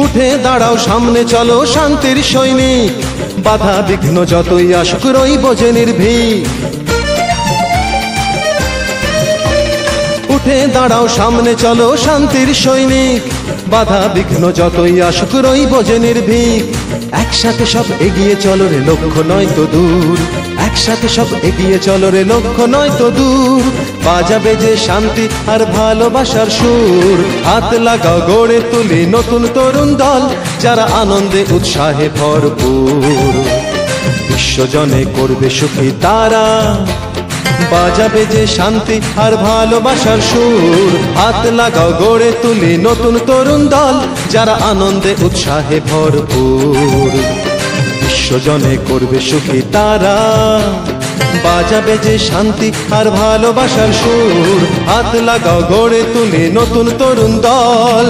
উঠে দাঁড়াও, সামনে চলো শান্তির সৈনিক, বাধা বিঘ্ন যতই আসুক রইব যে নির্ভীক। উঠে দাঁড়াও, সামনে চলো শান্তির সৈনিক, বাধা বিঘ্ন যতই আসুক রইব যে নির্ভীক। একসাথে সব এগিয়ে চলো রে, লক্ষ্য নয় তো দূর। একসাথে সব এগিয়ে চলো রে, লক্ষ্য নয় তো দূর। বাজাবে যে শান্তি আর ভালোবাসার সুর, হাত লাগাও গড়ে তুলি নতুন তরুণ দল, যারা আনন্দে উৎসাহে ভরপুর। বিশ্বজনে করবে সুখী তারা, বাজাবে যে শান্তি আর ভালোবাসার সুর। হাত লাগাও গড়ে তুলি নতুন তরুণ দল, যারা আনন্দে উৎসাহে ভরপুর। বিশ্বজনে করবে সুখী তারা, বাজাবে যে শান্তি আর ভালোবাসার সুর। হাত লাগাও গড়ে তুলি নতুন তরুণ দল।